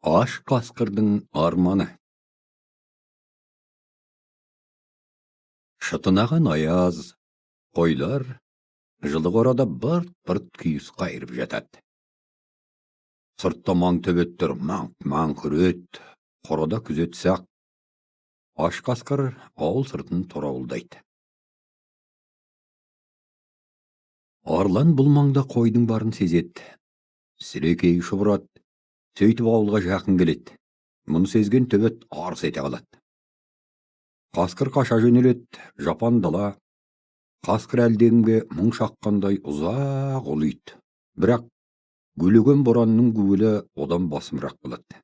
Аш қасқырдың арманы. Шытынаған аяз, қойлар жылы қорада бырт-бырт күйіс қайырып жатады. Сыртта маң төбеттер маңқ-маңқ үреді, қорада күзетсақ, аш қасқыр ауыл сыртын торауылдайды. Арлан бұл маңда қойдың барын сезеді. Сілекейі шұбырады, сөйтіп ауылға жақын келеді. Мұны сезген төбет арс ете қалады. Қасқыр қаша жөнеледі, жапан дала. Қасқыр әлдегімге мұң шаққандай ұзақ ұлиды. Бірақ гүлеген боранның гуілі одан басымырақ болады.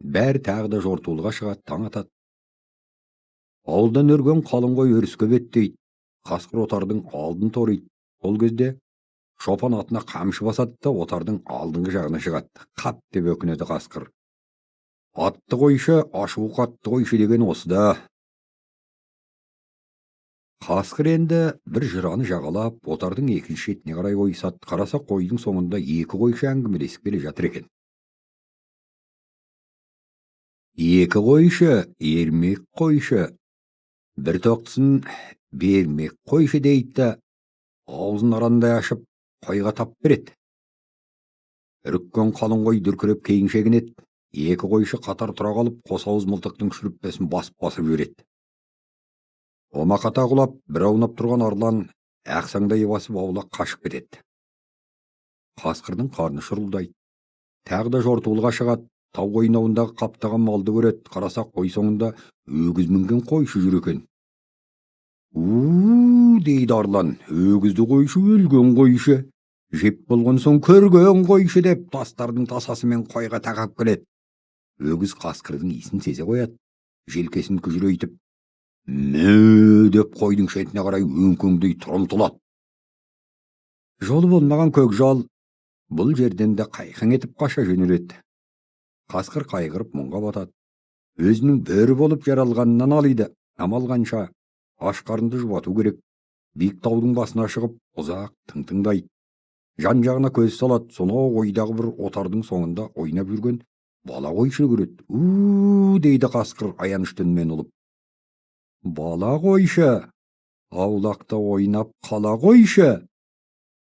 Бәрі тағы да жортуылға шығады, таң атады. Ауылдан өрген қалың қой өріске беттейді. Қасқыр отардың алдын ториды. Ол кезде шопан атына қамшы басады да отардың алдыңғы жағына шығады. Қап деп өкінеді қасқыр. Атты қойшы, ашуы қатты қойшы деген осы да. Қасқыр енді бір жыраны жағалап, отардың екінші шетіне қарай ойысады. Қараса қойдың соңында екі қойшы әңгімелесіп келе жатыр екен. Екі қойшы, ермек қойшы, бір тоқтысын бермек қойшы дейді да, аузын арандай ашып, қойға тап береді. Үріккен қалың қой дүркіреп кейін шегінеді. Екі қойшы қатар тұра қалып, қос ауыз мылтықтың шүріппесін басып жібереді. Омақата құлап, бір аунап тұрған арлан ақсаңдай басып аулақ қашып кетеді. Қасқырдың қарны шұрылдайды. Тағы да жортуылға шығады. Тау қойнауындағы қаптаған малды көреді. Қараса қой соңында өгіз мінген қойшы жүр екен. «У-у-у» дейді арлан. «Өгізді қойшы, өлген қойшы. Жеп болған соң көрген қойшы» деп тастардың тасасымен қойға тақап келеді. Өгіз қасқырдың иісін сезе қояды. Желкесін күжірейтіп, «Мө» деп қойдың шетіне қарай өңкеңдей тұра-ұмтылады. Жолы болмаған көкжал бұл жерден де қайқаң етіп қаша жөнеледі. Қасқыр қайғырып мұңға батады. Өзінің бөрі болып жаралғанынан алиды. Амал қанша, аш қарынды жұбату керек. Биік таудың басына шығып, ұзақ тың-тыңдайды. Жан-жағына көз салады. Сонау ойдағы бір отардың соңында ойнап жүрген бала қойшы көреді. «У-у-у» дейді қасқыр аяныш үнмен ұлып. «Бала қойшы, аулақта ойнап қала қойшы».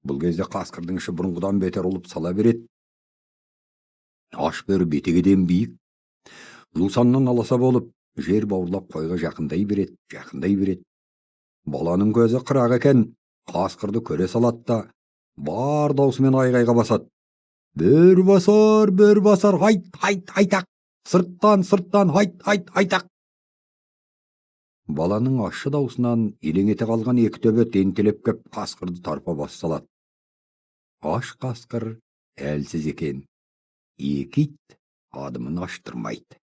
Бұл кезде қасқырдың іші бұрынғыдан бетер ұлып сала береді. Аш бөрі бетегеден биік, жусаннан аласа болып, жер бауырлап қойға жақындай береді. Баланың көзі қырақ екен, қасқырды көре салады да, бар даусымен айғайға басады. «Бөр басар, айтақ! Сырттан, айтақ!» Баланың ащы даусынан елең ете қалған екі төбет ентелеп кеп қасқырды тарпа бас салады. Аш қасқыр әлсіз екен. Екі ит адымын аштырмайды.